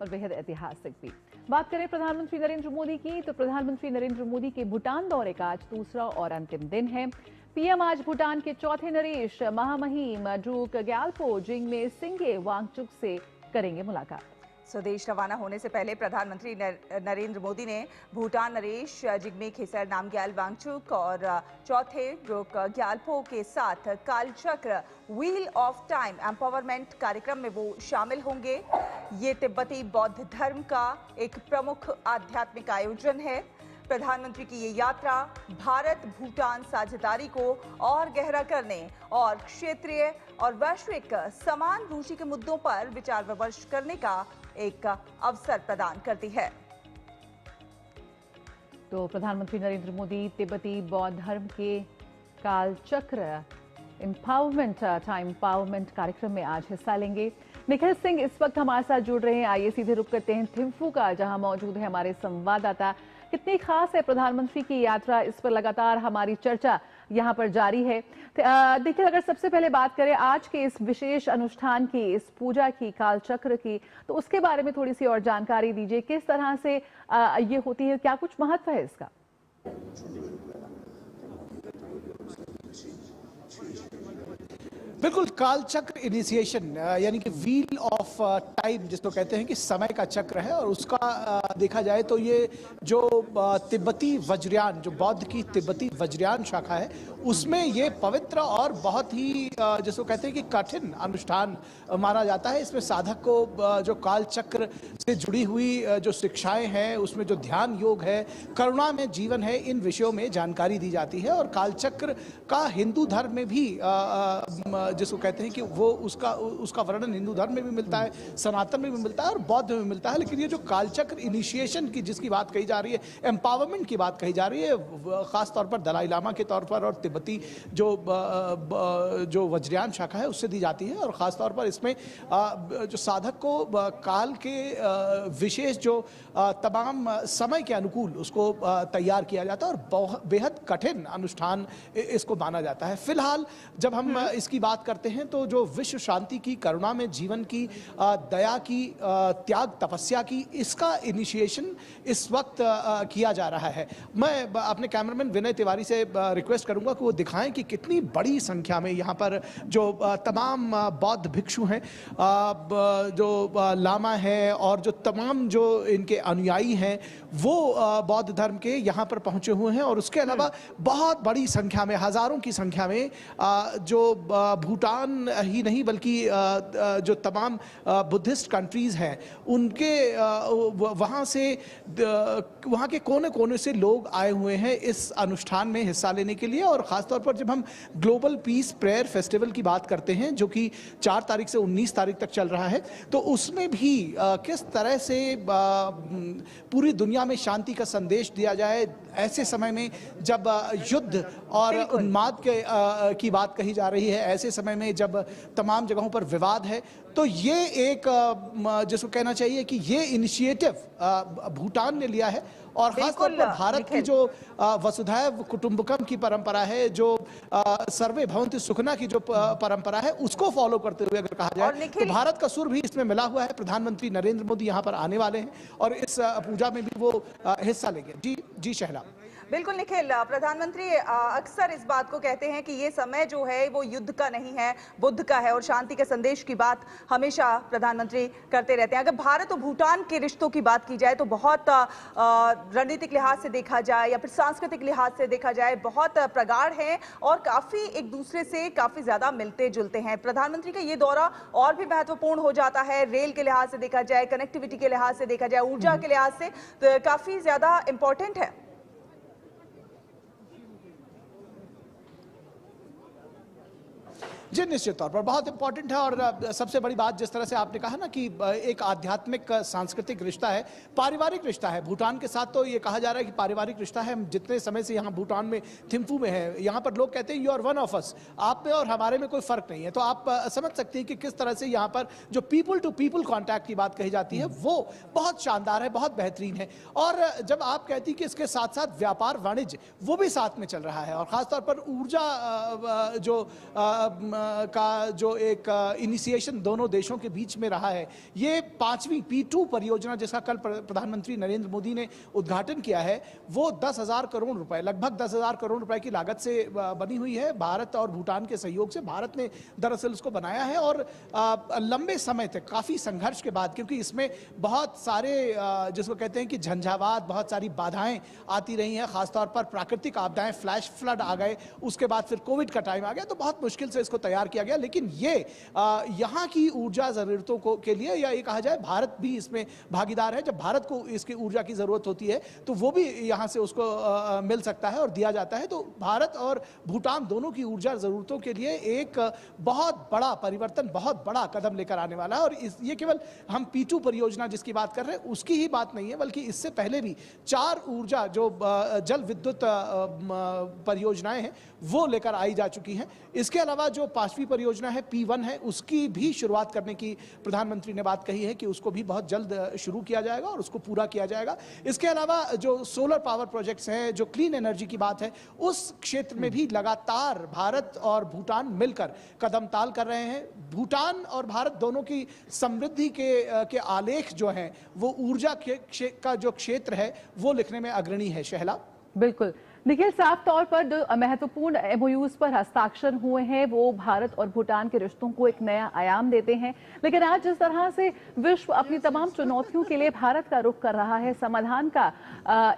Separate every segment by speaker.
Speaker 1: और बेहद ऐतिहासिक भी। बात करें प्रधानमंत्री नरेंद्र मोदी की, तो प्रधानमंत्री नरेंद्र मोदी के भूटान दौरे का आज दूसरा और अंतिम दिन है। पीएम आज भूटान के चौथे नरेश महामहिम ड्रूक ग्याल्पो जिग्मे सिंगे वांगचुक से करेंगे मुलाकात।
Speaker 2: स्वदेश रवाना होने से पहले प्रधानमंत्री नरेंद्र मोदी ने भूटान नरेश जिग्मे खेसर नामग्याल वांगचुक और चौथे ड्रूक ग्याल्पो के साथ कालचक्र व्हील ऑफ टाइम एम्पावरमेंट कार्यक्रम में वो शामिल होंगे। ये तिब्बती बौद्ध धर्म का एक प्रमुख आध्यात्मिक आयोजन है। प्रधानमंत्री की ये यात्रा भारत भूटान साझेदारी को और गहरा करने और क्षेत्रीय और वैश्विक समान रुचि के मुद्दों पर विचार विमर्श करने का एक अवसर प्रदान करती है।
Speaker 1: तो प्रधानमंत्री नरेंद्र मोदी तिब्बती बौद्ध धर्म के कालचक्र टाइम एम्पावरमेंट कार्यक्रम में आज हिस्सा लेंगे। निखिल सिंह इस वक्त हमारे साथ जुड़ रहे हैं। आइए सीधे रुक करते हैं थिम्फू का, जहां मौजूद है हमारे संवाददाता। कितनी खास है प्रधानमंत्री की यात्रा, इस पर लगातार हमारी चर्चा यहां पर जारी है। देखिए, अगर सबसे पहले बात करें आज के इस विशेष अनुष्ठान की, इस पूजा की, कालचक्र की, तो उसके बारे में थोड़ी सी और जानकारी दीजिए। किस तरह से ये होती है, क्या कुछ महत्व है इसका?
Speaker 3: बिल्कुल, कालचक्र इनिशिएशन यानी कि व्हील ऑफ टाइम जिसको कहते हैं कि समय का चक्र है, और उसका देखा जाए तो ये जो तिब्बती वज्रयान, जो बौद्ध की तिब्बती वज्रयान शाखा है, उसमें ये पवित्र और बहुत ही जिसको कहते हैं कि कठिन अनुष्ठान माना जाता है। इसमें साधक को जो कालचक्र से जुड़ी हुई जो शिक्षाएं हैं, उसमें जो ध्यान योग है, करुणा में जीवन है, इन विषयों में जानकारी दी जाती है। और कालचक्र का हिंदू धर्म में भी जिसको कहते हैं कि वो उसका वर्णन हिंदू धर्म में भी मिलता है, सनातन में भी मिलता है और बौद्ध में भी मिलता है। लेकिन ये जो कालचक्र इनिशिएशन की जिसकी बात कही जा रही है, एम्पावरमेंट की बात कही जा रही है, खास तौर पर दलाई लामा के तौर पर और तिब्बती जो वज्रयान शाखा है उससे दी जाती है। और खास तौर पर इसमें जो साधक को काल के विशेष जो तमाम समय के अनुकूल उसको तैयार किया जाता है और बेहद कठिन अनुष्ठान इसको माना जाता है। फिलहाल जब हम इसकी बात करते हैं तो जो विश्व शांति की, करुणा में जीवन की, दया की, त्याग तपस्या की, इसका इनिशिएशन इस वक्त किया जा रहा है। मैं अपने कैमरामैन विनय तिवारी से रिक्वेस्ट करूंगा कि वो दिखाएं कि कितनी बड़ी संख्या में यहाँ पर जो तमाम बौद्ध भिक्षु हैं, जो लामा है और जो तमाम जो इनके अनुयायी हैं, वो बौद्ध धर्म के यहाँ पर पहुँचे हुए हैं। और उसके अलावा बहुत बड़ी संख्या में, हजारों की संख्या में जो भूटान ही नहीं बल्कि जो तमाम बुद्धिस्ट कंट्रीज हैं, उनके वहाँ के कोने कोने से लोग आए हुए हैं इस अनुष्ठान में हिस्सा लेने के लिए। और ख़ासतौर पर जब हम ग्लोबल पीस प्रेयर फेस्टिवल की बात करते हैं, जो कि 4 तारीख से 19 तारीख तक चल रहा है, तो उसमें भी किस तरह से पूरी दुनिया में शांति का संदेश दिया जाए ऐसे समय में जब युद्ध और उन्माद की बात कही जा रही है, ऐसे समय में जब तमाम जगहों पर विवाद है, तो ये एक जिसको कहना चाहिए कि ये इनिशिएटिव भूटान ने लिया है। और खासतौर पर भारत की जो वसुधैव कुटुंबकम की परंपरा है, जो सर्वे भवन्तु सुखना की जो परंपरा है, उसको फॉलो करते हुए अगर कहा जाए तो भारत का सुर भी इसमें मिला हुआ है। प्रधानमंत्री नरेंद्र मोदी यहाँ पर आने वाले हैं और इस पूजा में भी वो हिस्सा लेंगे। जी शहला।
Speaker 2: बिल्कुल निखिल, प्रधानमंत्री अक्सर इस बात को कहते हैं कि ये समय जो है वो युद्ध का नहीं है, बुद्ध का है, और शांति के संदेश की बात हमेशा प्रधानमंत्री करते रहते हैं। अगर भारत और भूटान के रिश्तों की बात की जाए तो बहुत रणनीतिक लिहाज से देखा जाए या फिर सांस्कृतिक लिहाज से देखा जाए बहुत प्रगाढ़ हैं और काफ़ी एक दूसरे से काफ़ी ज़्यादा मिलते जुलते हैं। प्रधानमंत्री का ये दौरा और भी महत्वपूर्ण हो जाता है, रेल के लिहाज से देखा जाए, कनेक्टिविटी के लिहाज से देखा जाए, ऊर्जा के लिहाज से तो काफ़ी ज़्यादा इंपॉर्टेंट है।
Speaker 3: जी, निश्चित तौर पर बहुत इंपॉर्टेंट है। और सबसे बड़ी बात जिस तरह से आपने कहा ना कि एक आध्यात्मिक सांस्कृतिक रिश्ता है, पारिवारिक रिश्ता है भूटान के साथ। तो ये कहा जा रहा है कि पारिवारिक रिश्ता है। हम जितने समय से यहाँ भूटान में थिम्फू में है, यहाँ पर लोग कहते हैं you are one of us, आप में और हमारे में कोई फर्क नहीं है। तो आप समझ सकते हैं कि किस तरह से यहाँ पर जो पीपल टू पीपल कॉन्टैक्ट की बात कही जाती है वो बहुत शानदार है, बहुत बेहतरीन है। और जब आप कहती कि इसके साथ साथ व्यापार वाणिज्य वो भी साथ में चल रहा है, और ख़ासतौर पर ऊर्जा जो का जो एक इनिशिएशन दोनों देशों के बीच में रहा है, ये 5वीं P2 परियोजना जिसका कल प्रधानमंत्री नरेंद्र मोदी ने उद्घाटन किया है, वो 10,000 करोड़ रुपए, लगभग 10,000 करोड़ रुपए की लागत से बनी हुई है। भारत और भूटान के सहयोग से भारत ने दरअसल उसको बनाया है और लंबे समय तक काफ़ी संघर्ष के बाद, क्योंकि इसमें बहुत सारे जिसको कहते हैं कि झंझावात, बहुत सारी बाधाएं आती रही हैं, खासतौर पर प्राकृतिक आपदाएं, फ्लैश फ्लड आ गए, उसके बाद फिर कोविड का टाइम आ गया, तो बहुत मुश्किल से इसको तैयार किया गया। लेकिन ये यहाँ की ऊर्जा ज़रूरतों को के लिए, या ये कहा जाए भारत भी इसमें भागीदार है। जब भारत को इसकी ऊर्जा की ज़रूरत होती है तो वो भी यहाँ से उसको मिल सकता है और दिया जाता है। तो भारत और भूटान दोनों की ऊर्जा ज़रूरतों के लिए एक बहुत बड़ा परिवर्तन, बहुत बड़ा कदम लेकर आने वाला है। और ये केवल हम P2 परियोजना जिसकी बात कर रहे हैं उसकी ही बात नहीं है, बल्कि इससे पहले भी 4 ऊर्जा जो जल विद्युत परियोजनाएं हैं वो लेकर आई जा चुकी हैं। इसके अलावा जो 5वीं परियोजना है P1 है, उसकी भी शुरुआत करने की प्रधानमंत्री ने बात कही है कि उसको भी बहुत जल्द शुरू किया जाएगा और उसको पूरा किया जाएगा। इसके अलावा जो सोलर पावर प्रोजेक्ट्स हैं, जो क्लीन एनर्जी की बात है, उस क्षेत्र में भी लगातार भारत और भूटान मिलकर कदम ताल कर रहे हैं। भूटान और भारत दोनों की समृद्धि के आलेख जो हैं वो ऊर्जा का जो क्षेत्र है वो लिखने में अग्रणी है। शहला,
Speaker 1: बिल्कुल निखिल, साफ तौर पर जो महत्वपूर्ण MOUs पर हस्ताक्षर हुए हैं वो भारत और भूटान के रिश्तों को एक नया आयाम देते हैं। लेकिन आज जिस तरह से विश्व अपनी तमाम चुनौतियों के लिए भारत का रुख कर रहा है, समाधान का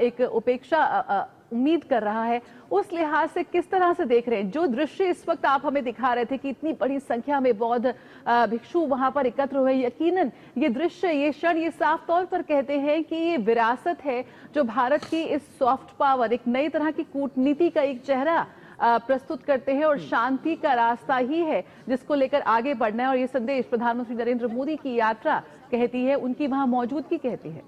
Speaker 1: एक उपेक्षा उम्मीद कर रहा है, उस लिहाज से किस तरह से देख रहे हैं? जो दृश्य इस वक्त आप हमें दिखा रहे थे कि इतनी बड़ी संख्या में बौद्ध भिक्षु वहां पर एकत्र हुए, यकीनन ये दृश्य, ये क्षण, ये साफ तौर पर कहते हैं कि ये विरासत है जो भारत की इस सॉफ्ट पावर, एक नई तरह की कूटनीति का एक चेहरा प्रस्तुत करते हैं और शांति का रास्ता ही है जिसको लेकर आगे बढ़ना है। और ये संदेश प्रधानमंत्री नरेंद्र मोदी की यात्रा कहती है, उनकी वहां मौजूदगी कहती है।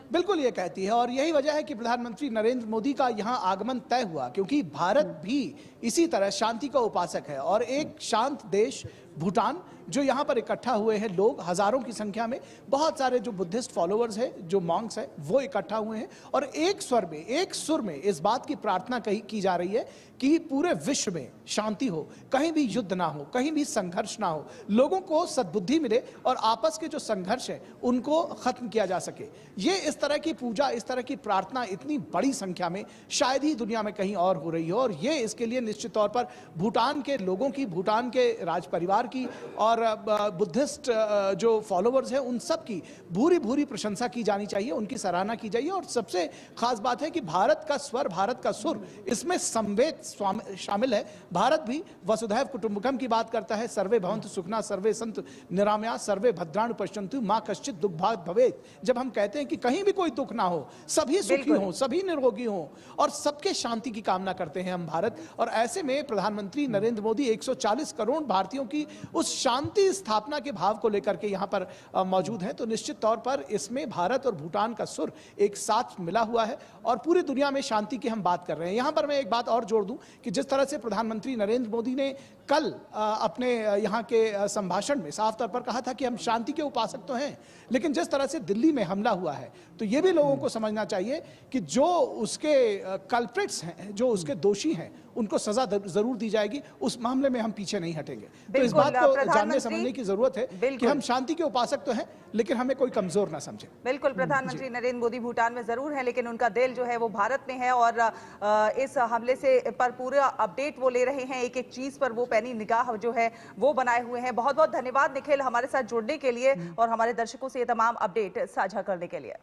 Speaker 3: बिल्कुल ये कहती है और यही वजह है कि प्रधानमंत्री नरेंद्र मोदी का यहाँ आगमन तय हुआ, क्योंकि भारत भी इसी तरह शांति का उपासक है। और एक शांत देश भूटान जो यहाँ पर इकट्ठा हुए हैं लोग, हजारों की संख्या में, बहुत सारे जो बुद्धिस्ट फॉलोअर्स हैं, जो मॉन्क्स हैं, वो इकट्ठा हुए हैं और एक स्वर में, एक सुर में इस बात की प्रार्थना की जा रही है कि पूरे विश्व में शांति हो, कहीं भी युद्ध ना हो, कहीं भी संघर्ष ना हो, लोगों को सद्बुद्धि मिले और आपस के जो संघर्ष है उनको खत्म किया जा सके। ये इस तरह की पूजा, इस तरह की प्रार्थना इतनी बड़ी संख्या में शायद ही दुनिया में कहीं और हो रही हो। और ये इसके लिए निश्चित तौर पर भूटान के लोगों की, भूटान के राज परिवार की और बुद्धिस्ट जो फॉलोअर्स हैं उन सब की भूरी भूरी प्रशंसा की जानी चाहिए, उनकी सराहना की जाइए। और सबसे खास बात है कि भारत का स्वर, भारत का सुर इसमें संवेद शामिल है। भारत भी वसुधैव कुटुंबकम की बात करता है, सर्वे भवन्तु सुखिनः सर्वे सन्तु निरामया सर्वे भद्राणि पश्यन्तु मां कश्चित् दुःखभाग् भवेत्। जब हम कहते हैं कि कहीं भी कोई दुख ना हो, सभी सुखी हों, सभी निरोगी हों और सबके शांति की कामना करते हैं हम भारत। और ऐसे में प्रधानमंत्री नरेंद्र मोदी 140 करोड़ भारतीयों की उस शांति स्थापना के भाव को लेकर के यहाँ पर मौजूद हैं। तो निश्चित तौर पर इसमें भारत और भूटान का सुर एक साथ मिला हुआ है और पूरी दुनिया में शांति की हम बात कर रहे हैं। यहाँ पर मैं एक बात और जोड़ दूं कि जिस तरह से प्रधानमंत्री नरेंद्र मोदी ने कल अपने यहाँ के संभाषण में साफ तौर पर कहा था कि हम शांति के उपासक तो हैं, लेकिन जिस तरह से दिल्ली में हमला हुआ है तो ये भी लोगों को समझना चाहिए कि जो उसके कल्प्रिट्स हैं, जो उसके दोषी हैं, उनको सजा जरूर दी जाएगी। उस मामले में हम पीछे नहीं हटेंगे। तो इस बात को जानने समझने की जरूरत है कि हम शांति के उपासक तो हैं, लेकिन हमें कोई कमजोर ना समझे।
Speaker 2: बिल्कुल, प्रधानमंत्री नरेंद्र मोदी भूटान में जरूर हैं, लेकिन उनका दिल जो है वो भारत में है। और इस हमले से पर पूरा अपडेट वो ले रहे हैं, एक एक चीज पर वो पैनी निगाह जो है वो बनाए हुए हैं। बहुत बहुत धन्यवाद निखिल हमारे साथ जुड़ने के लिए और हमारे दर्शकों से ये तमाम अपडेट साझा करने के लिए।